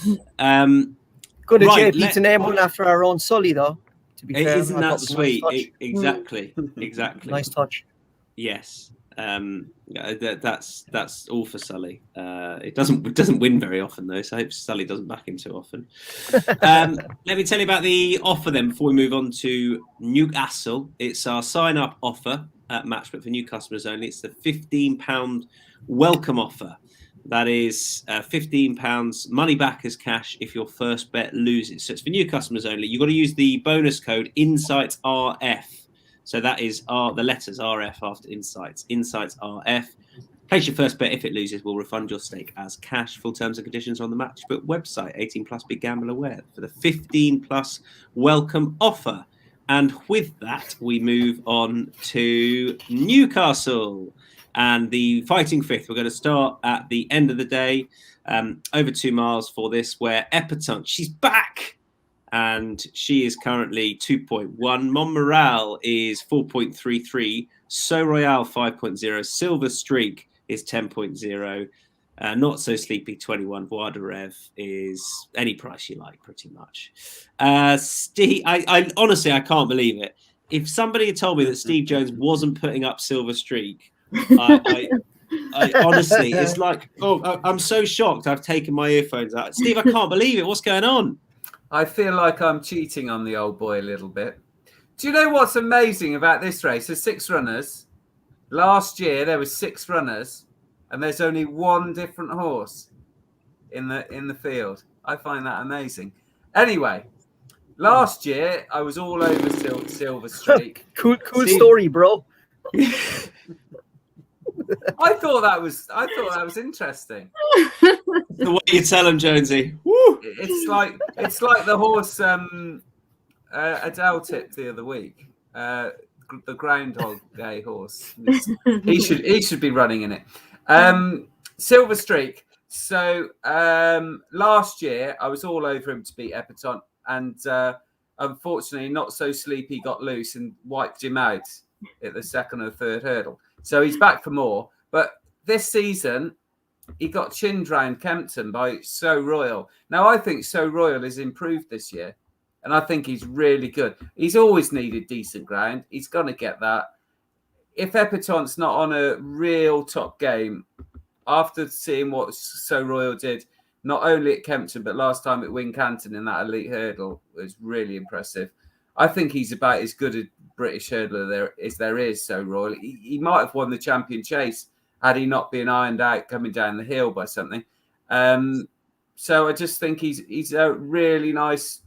Good of JP to name one after our own Sully, though. To be fair, isn't that sweet? Nice exactly. Nice touch. Yes. That's all for Sully. It doesn't win very often though, so I hope Sully doesn't back him too often. Let me tell you about the offer then before we move on to Newcastle. It's our sign-up offer at Matchbook for new customers only. It's the £15 welcome offer. That is £15 money back as cash if your first bet loses. So it's for new customers only. You've got to use the bonus code InsightsRF. So that is the letters RF after Insights. InsightsRF. Place your first bet. If it loses, we'll refund your stake as cash. Full terms and conditions on the Matchbook website. 18 plus, be gamble aware for the 15 plus welcome offer. And with that, we move on to Newcastle and the Fighting Fifth. We're going to start at the end of the day, over 2 miles for this, where Epatante, she's back, and she is currently 2.1. Montmoral is 4.33. So Royale 5.0. Silver Streak is 10.0. Not So Sleepy 21. Bois de Rêve is any price you like, pretty much. Steve, I honestly, I can't believe it. If somebody had told me that Steve Jones wasn't putting up Silver Streak, I honestly, it's like, I'm so shocked. I've taken my earphones out. Steve, I can't believe it. What's going on? I feel like I'm cheating on the old boy a little bit. Do you know what's amazing about this race? There's 6 runners. Last year there were 6 runners, and there's only 1 different horse in the field. I find that amazing. Anyway, last year I was all over Silver Streak. Cool story, bro. I thought that was interesting. The way you tell him, Jonesy. Woo! It's like the horse Adele tipped the other week. The Groundhog Day horse. He should be running in it. Silver Streak. So last year I was all over him to beat Epatante, and unfortunately Not So Sleepy got loose and wiped him out at the 2nd or 3rd hurdle. So he's back for more. But this season he got chinned round Kempton by So Royal. Now I think So Royal has improved this year, and I think he's really good. He's always needed decent ground. He's going to get that. If Epatante's not on a real top game, after seeing what So Royal did, not only at Kempton, but last time at Wincanton in that elite hurdle, was really impressive. I think he's about as good a British hurdler as there is, So Royal. He might have won the Champion Chase had he not been ironed out coming down the hill by something. So I just think he's a really nice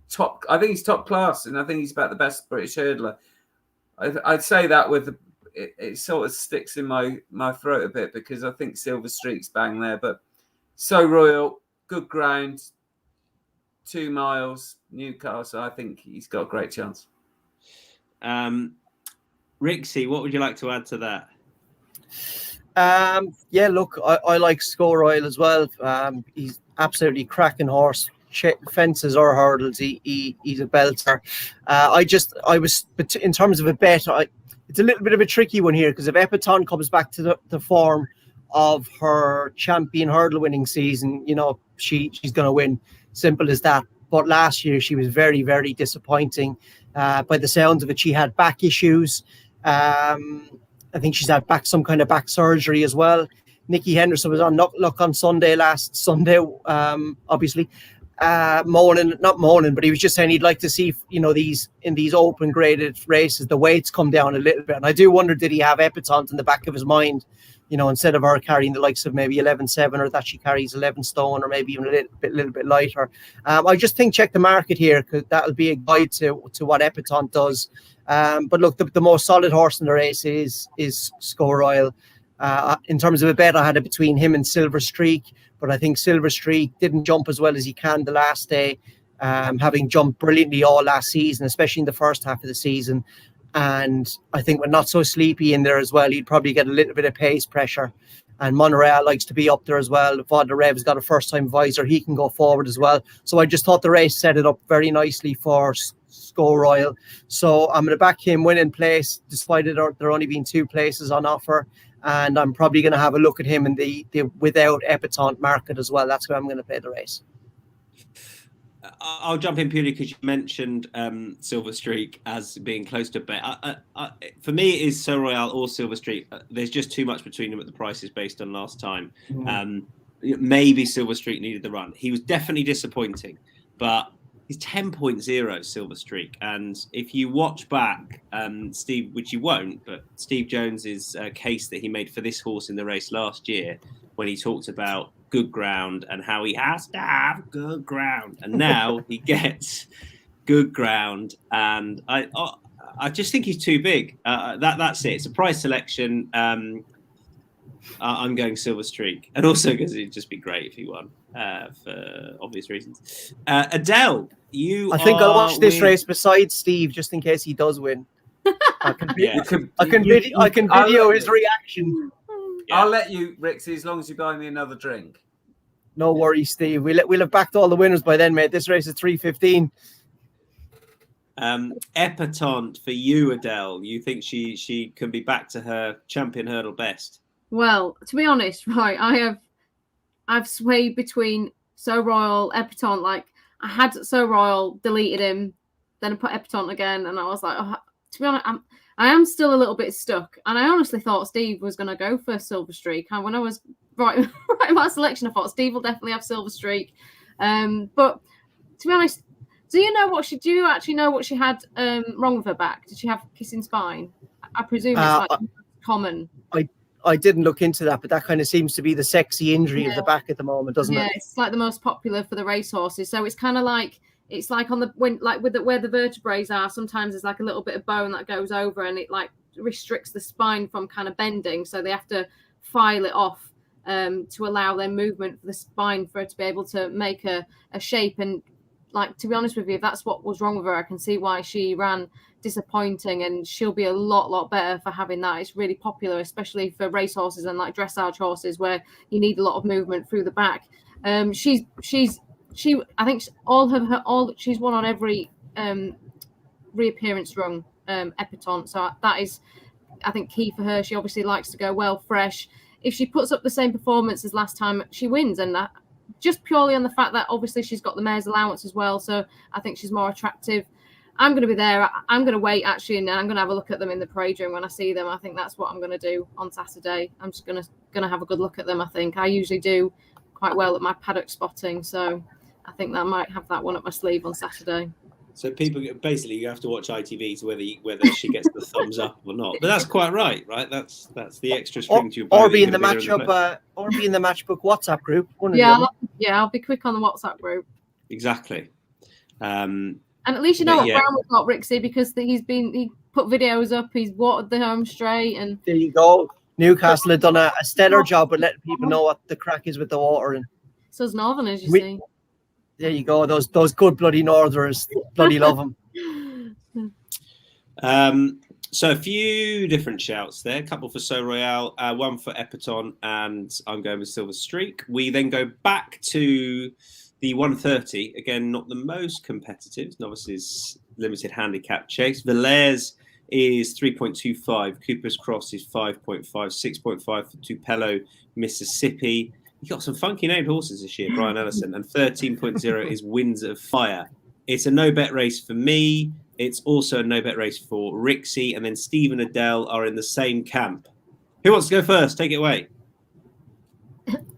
top. I think he's top class, and I think he's about the best British hurdler. I'd say that with it sort of sticks in my throat a bit, because I think Silver Streak's bang there. But So Royal, good ground, 2 miles, Newcastle. I think he's got a great chance. Rixie, what would you like to add to that? Yeah, look, I like Score Royal as well. He's absolutely cracking horse. Fences or hurdles, he's a belter. I was in terms of a bet, it's a little bit of a tricky one here, because if Epatante comes back to the form of her champion hurdle winning season, you know, she's going to win. Simple as that. But last year she was very, very disappointing. By the sounds of it, she had back issues. I think she's had some kind of back surgery as well. Nikki Henderson was on luck on last Sunday, obviously. Not moaning, but he was just saying he'd like to see, you know, these open graded races, the weights come down a little bit. And I do wonder, did he have Epatante in the back of his mind, you know, instead of her carrying the likes of maybe 11.7, or that she carries 11 stone, or maybe even a little bit lighter. I just think check the market here, because that'll be a guide to what Epatante does. But look, the most solid horse in the race is Score Royal. In terms of a bet, I had it between him and Silver Streak, but I think Silver Streak didn't jump as well as he can the last day, having jumped brilliantly all last season, especially in the first half of the season. And I think with Not So Sleepy in there as well, he'd probably get a little bit of pace pressure. And Monreal likes to be up there as well. Bois de Rêve's got a first-time visor. He can go forward as well. So I just thought the race set it up very nicely for Score Royal. So I'm going to back him winning place, despite there only being 2 places on offer. And I'm probably going to have a look at him in the without Epatante market as well. That's where I'm going to play the race. I'll jump in purely because you mentioned Silver Streak as being close to bet. For me, it is So Royal or Silver Streak. There's just too much between them at the prices based on last time. Maybe Silver Streak needed the run. He was definitely disappointing, but he's 10.0 Silver Streak. And if you watch back, Steve, which you won't, but Steve Jones's case that he made for this horse in the race last year, when he talked about good ground and how he has to have good ground, and now he gets good ground, and I just think he's too big. That's it. It's a price selection. I'm going Silver Streak, and also because it'd just be great if he won for obvious reasons. Adele, I think I'll watch this race beside Steve just in case he does win. I can video his reaction. Yeah. I'll let you, Rixie, as long as you buy me another drink. No worries, Steve. We'll have backed all the winners by then, mate. This race is 3:15. Epatante for you, Adele. You think she can be back to her champion hurdle best? Well, to be honest, right, I've swayed between So Royal, Epatante. Like, I had So Royal, deleted him, then I put Epatante again, and I was like, oh, to be honest, I am still a little bit stuck. And I honestly thought Steve was going to go for Silver Streak. And when I was writing my selection, I thought Steve will definitely have Silver Streak. But to be honest, do you actually know what she had wrong with her back? Did she have kissing spine? I presume it's like common. I didn't look into that, but that kind of seems to be the sexy injury of the back at the moment, doesn't it? Yeah, it's like the most popular for the racehorses. So it's kind of like, it's like on the where the vertebrae are. Sometimes there's like a little bit of bone that goes over, and it like restricts the spine from kind of bending. So they have to file it off to allow their movement for the spine for it to be able to make a shape. And like, to be honest with you, if that's what was wrong with her, I can see why she ran disappointing, and she'll be a lot better for having that. It's really popular, especially for racehorses and like dressage horses where you need a lot of movement through the back. I think she's won on every reappearance run, Epatante. So that is, I think, key for her. She obviously likes to go well fresh. If she puts up the same performance as last time, she wins, and that just purely on the fact that obviously she's got the mare's allowance as well. So I think she's more attractive. I'm going to be there. I'm going to wait actually, and I'm going to have a look at them in the parade room when I see them. I think that's what I'm going to do on Saturday. I'm just going to have a good look at them. I think I usually do quite well at my paddock spotting, so I think that I might have that one up my sleeve on Saturday. So people basically, you have to watch ITV to whether she gets the thumbs up or not. But that's quite right? That's the extra string to your bow. Or be in the matchup, or be in the matchbook WhatsApp group. I'll be quick on the WhatsApp group. Exactly. And at least you know what Brown was got, Rixie, because he put videos up. He's watered the home straight, and there you go. Newcastle had done a stellar job of letting people know what the crack is with the watering. So it's Northerners, you see. There you go. Those good bloody Northerners, bloody love them. So a few different shouts there. A couple for So Royale, one for Epatante, and I'm going with Silver Streak. We then go back to the 130. Again, not the most competitive. Novices limited handicap chase. Villiers is 3.25. Cooper's Cross is 5.5. 6.5 for Tupelo, Mississippi. You got some funky named horses this year, Brian Ellison. And 13.0 is Winds of Fire. It's a no-bet race for me. It's also a no-bet race for Rixie. And then Steve and Adele are in the same camp. Who wants to go first? Take it away.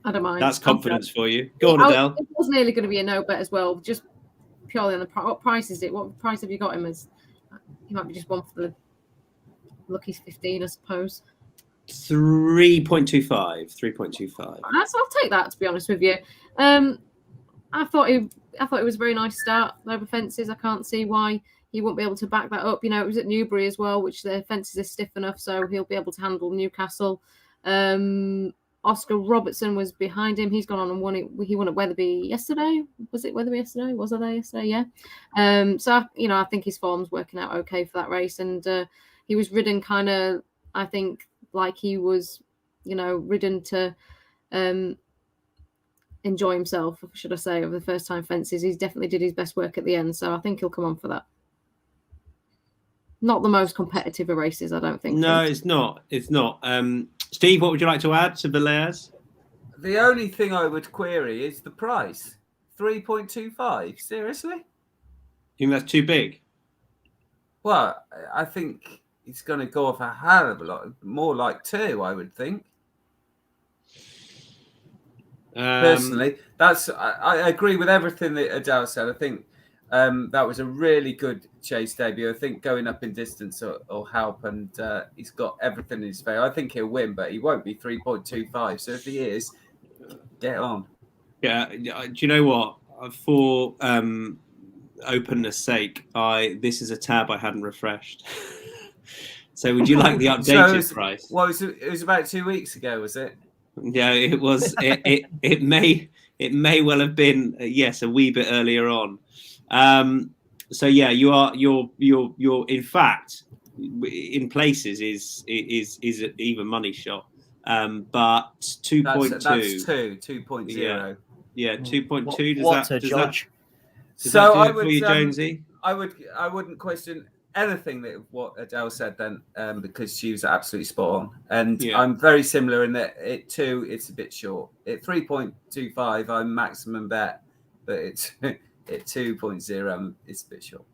I don't mind. That's confidence for you. Go on, Adele. It was nearly going to be a no-bet as well, just purely on the price. What price is it? What price have you got him as? He might be just one for the lucky's 15, I suppose. 3.25. 3.25. I'll take that, to be honest with you. I thought it was a very nice start over fences. I can't see why he won't be able to back that up. You know, it was at Newbury as well, which the fences are stiff enough, so he'll be able to handle Newcastle. Oscar Robertson was behind him. He's gone on and won it. He won at Wetherby yesterday. Was it Wetherby yesterday? Was I there yesterday? Yeah. So, you know, I think his form's working out okay for that race. And he was ridden kind of, I think, like he was, you know, ridden to enjoy himself, should I say, over the first time fences. He definitely did his best work at the end. So I think he'll come on for that. Not the most competitive of races, I don't think. No, it's not. It's not. Steve, what would you like to add to Villiers? The only thing I would query is the price. 3.25. Seriously? You think that's too big? Well, I think it's going to go off a hell of a lot. More like 2, I would think. Personally, I agree with everything that Adele said. I think that was a really good chase debut. I think going up in distance will help, and he's got everything in his favour. I think he'll win, but he won't be 3.25. So if he is, Get on. Yeah. Do you know what? For openness sake, this is a tab I hadn't refreshed. So would you like the updated price? Well, it was about 2 weeks ago, was it? Yeah, it was. It may well have been yes, a wee bit earlier on. So yeah, you're in fact in places is an even money shot. But 2.2. That's 2.0. Yeah, 2.2. What's a judge? Does that do it for you, Jonesy? I wouldn't question anything that what Adele said then, because she was absolutely spot on. And I'm very similar in that it's a bit short. At 3.25, I'm maximum bet, but it's at 2.0, it's a bit short.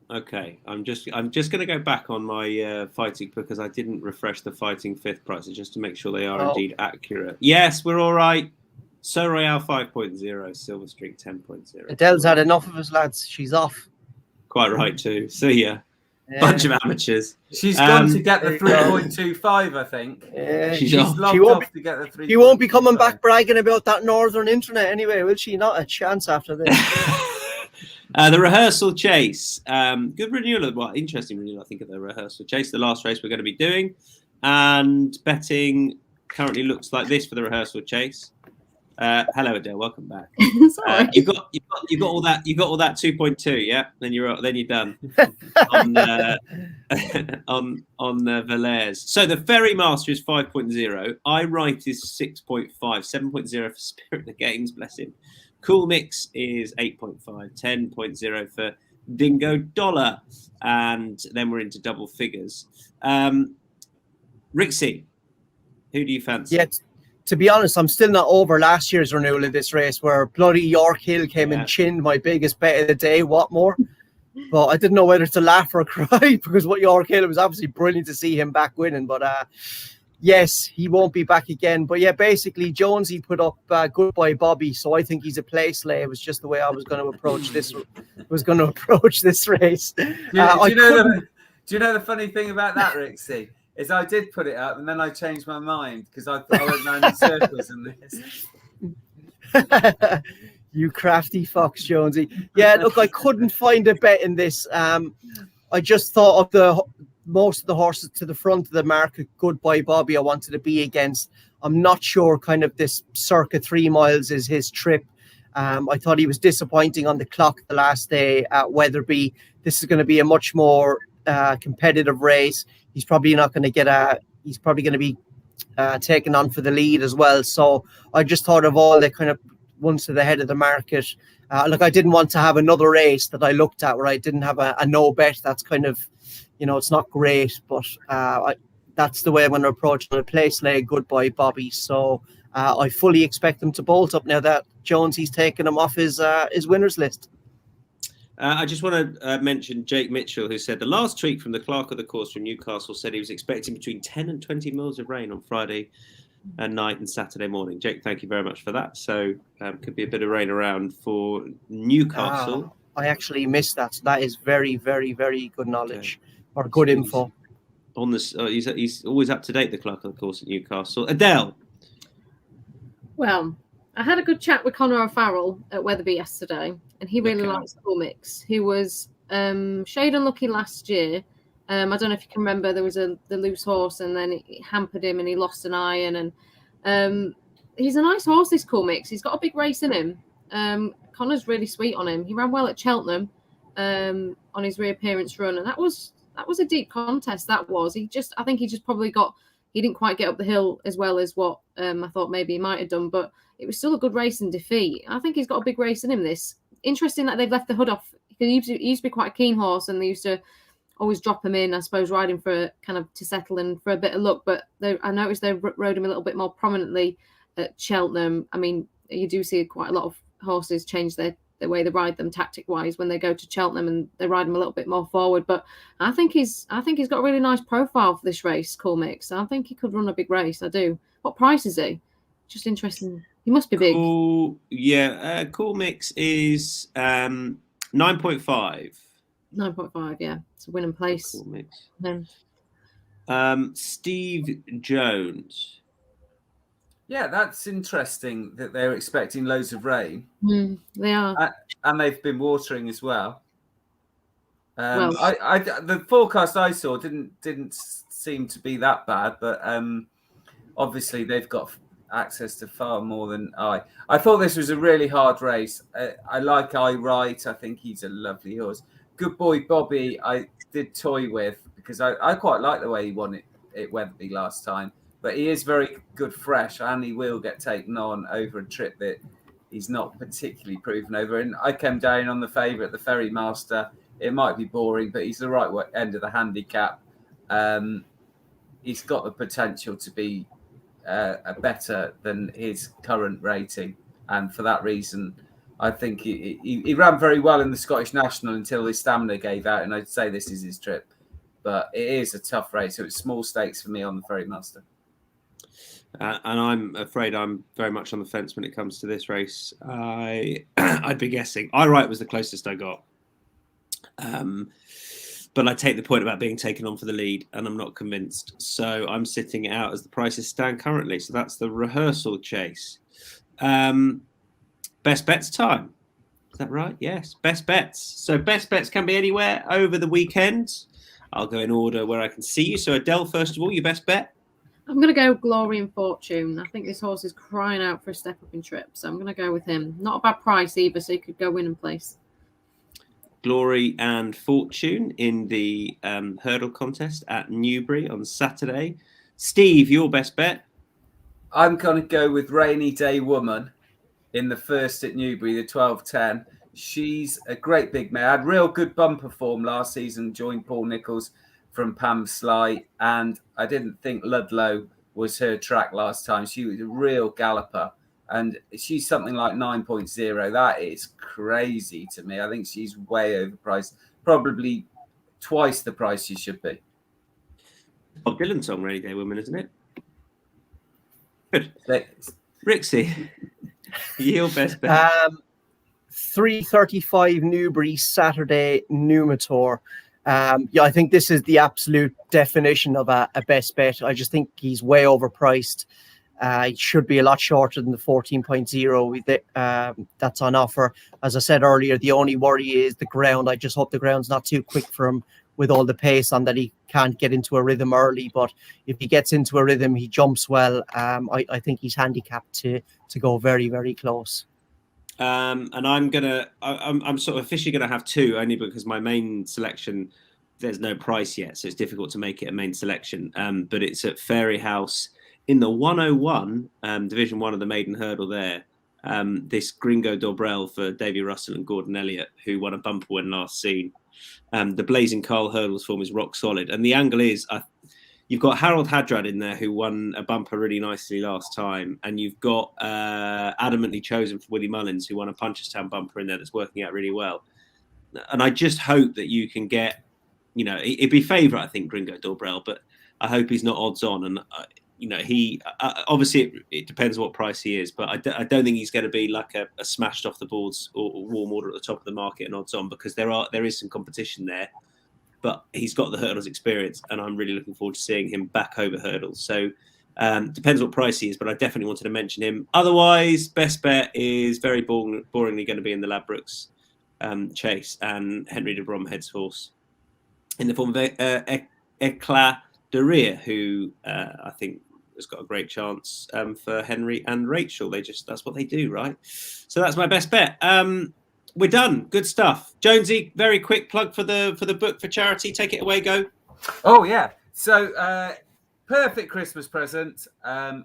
Okay, I'm just going to go back on my fighting because I didn't refresh the fighting fifth prices just to make sure they are indeed accurate. Yes, we're all right. So Royale 5.0, Silver Streak 10.0. Adele's had enough of us, lads. She's off. Quite right too. So yeah. Bunch of amateurs. She's gone to get the 3.25, I think. She's locked off to get the 3.25. She won't be coming back bragging about that northern internet anyway, will she? Not a chance after this. The Rehearsal Chase. Good renewal. Well, interesting renewal, I think, of the Rehearsal Chase. The last race we're going to be doing. And betting currently looks like this for the Rehearsal Chase. Hello, Adele. Welcome back. Sorry. You got all that. You got all that 2.2. Yeah. Then you're done on Valairs. So the Ferry Master is 5.0. I Write is 6.5. 7.0 for Spirit of the Games. Bless him. Cool Mix is 8.5. 10.0 for Dingo Dollar, and then we're into double figures. Rixie, who do you fancy? Yeah. To be honest, I'm still not over last year's renewal of this race where bloody York Hill came and chinned my biggest bet of the day, Watmore. But I didn't know whether to laugh or cry because what York Hill, it was obviously brilliant to see him back winning. But yes, he won't be back again. But yeah, basically, Jonesy put up Goodbye Bobby. So I think he's a place lay. It was just the way I was going to approach this. Race. Do you know the funny thing about that, Rixie? Is I did put it up and then I changed my mind because I thought I went round in circles in this. You crafty fox, Jonesy. Yeah, look, I couldn't find a bet in this. I just thought of most of the horses to the front of the market. Goodbye Bobby I wanted to be against. I'm not sure kind of this circa 3 miles is his trip. I thought he was disappointing on the clock the last day at Wetherby. This is going to be a much more competitive race. He's probably not going to get he's probably going to be taken on for the lead as well. So I just thought of all the kind of ones to the head of the market. Look, I didn't want to have another race that I looked at where I didn't have a no bet. That's kind of, it's not great, but that's the way I'm going to approach the place lay Goodbye Bobby. So I fully expect them to bolt up now that Jonesy's taken him off his winners list. I just want to mention Jake Mitchell, who said the last tweet from the clerk of the course from Newcastle said he was expecting between 10 and 20 mils of rain on Friday night and Saturday morning. Jake, thank you very much for that. So could be a bit of rain around for Newcastle. I actually missed that. So that is very, very, very good knowledge or good info. On this, he's always up to date, the clerk of the course at Newcastle. Adele. Well, I had a good chat with Conor O'Farrell at Wetherby yesterday, and he really likes Cool Mix. He was shade unlucky last year. I don't know if you can remember, there was the loose horse, and then it hampered him, and he lost an iron. And he's a nice horse, this Cool Mix. He's got a big race in him. Conor's really sweet on him. He ran well at Cheltenham on his reappearance run, and that was a deep contest. That was. I think he just probably he didn't quite get up the hill as well as what I thought maybe he might have done, but it was still a good race in defeat. I think he's got a big race in him, this. Interesting that they've left the hood off. He used to be quite a keen horse, and they used to always drop him in, I suppose, riding for kind of to settle and for a bit of luck. But I noticed they rode him a little bit more prominently at Cheltenham. I mean, you do see quite a lot of horses change the way they ride them tactic-wise when they go to Cheltenham, and they ride them a little bit more forward. But I think he's got a really nice profile for this race, Cool Mix. I think he could run a big race. I do. What price is he? Just interesting. He must be big. Cool Mix is 9.5. 9.5, yeah. It's a winning place. Cool Mix. Then. Steve Jones. Yeah, that's interesting that they're expecting loads of rain. They are. And they've been watering as well. Well, The forecast I saw didn't seem to be that bad, but obviously they've got access to far more than I. I thought this was a really hard race. I like I Right. I think he's a lovely horse. Good Boy Bobby, I did toy with because I quite like the way he won it at Wetherby last time. But he is very good fresh, and he will get taken on over a trip that he's not particularly proven over. And I came down on the favourite, the Ferry Master. It might be boring, but he's the right end of the handicap. He's got the potential to be better than his current rating. And for that reason, I think he ran very well in the Scottish National until his stamina gave out. And I'd say this is his trip. But it is a tough race. So it's small stakes for me on the Ferry Master. And I'm afraid I'm very much on the fence when it comes to this race. I'd be guessing. I Right was the closest I got. But I take the point about being taken on for the lead, and I'm not convinced. So I'm sitting it out as the prices stand currently. So that's the Rehearsal chase. Best bets time. Is that right? Yes. Best bets. So best bets can be anywhere over the weekend. I'll go in order where I can see you. So Adele, first of all, your best bet? I'm going to go Glory and Fortune. I think this horse is crying out for a step up in trip, so I'm going to go with him. Not a bad price either, so he could go win and place. Glory and Fortune in the hurdle contest at Newbury on Saturday. Steve, your best bet? I'm going to go with Rainy Day Woman in the first at Newbury, the 12:10. She's a great big mare. Had real good bumper form last season, joined Paul Nicholls from Pam Sly, and I didn't think Ludlow was her track last time. She was a real galloper, and she's something like 9.0. That is crazy to me. I think she's way overpriced, probably twice the price she should be. Bob Dylan song, Rainy Day Woman, isn't it? Good. Thanks. Rixie, your best bet? 3:35 Newbury, Saturday, Numitor. I think this is the absolute definition of a best bet. I just think he's way overpriced. It should be a lot shorter than the 14.0 that's on offer. As I said earlier, the only worry is the ground. I just hope the ground's not too quick for him with all the pace on, that he can't get into a rhythm early. But if he gets into a rhythm, he jumps well. I think he's handicapped to go very, very close. And I'm sort of officially gonna have two, only because my main selection, there's no price yet, so it's difficult to make it a main selection. But it's at Fairy House in the 101, Division 1 of the maiden hurdle there. This Gringo Dobrell for Davy Russell and Gordon Elliott, who won a bumper win last seen. The Blazing Carl hurdles form is rock solid, and the angle is you've got Harold Hadrad in there, who won a bumper really nicely last time, and you've got Adamantly Chosen for Willie Mullins, who won a Punchestown bumper in there that's working out really well. And I just hope that you can get, it'd be favourite, I think, Gringo Dobrell, but I hope he's not odds on. And he obviously it depends what price he is, but I don't think he's going to be like a smashed off the boards or warm order at the top of the market and odds on, because there is some competition there. But he's got the hurdles experience, and I'm really looking forward to seeing him back over hurdles. So depends what price he is, but I definitely wanted to mention him. Otherwise, best bet is very boringly going to be in the Ladbrokes chase, and Henry de Bromhead's horse in the form of Eclat de Rire, who I think has got a great chance for Henry and Rachel. That's what they do, right? So that's my best bet. We're done. Good stuff. Jonesy, very quick plug for the book for charity. Take it away, go. Oh, yeah. So, perfect Christmas present. I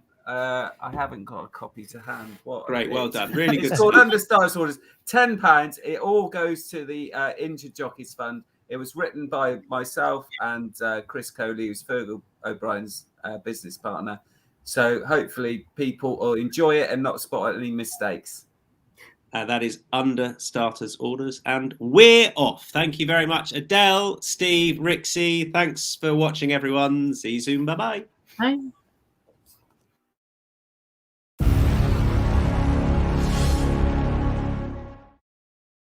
haven't got a copy to hand. Great, well done. Really good. It's called Under Stars Orders. £10. It all goes to the Injured Jockeys Fund. It was written by myself and Chris Coley, who's Fergal O'Brien's business partner. So hopefully people will enjoy it and not spot any mistakes. That is Under Starters Orders, and we're off. Thank you very much, Adele, Steve, Rixie. Thanks for watching, everyone. See you soon. Bye-bye. Bye.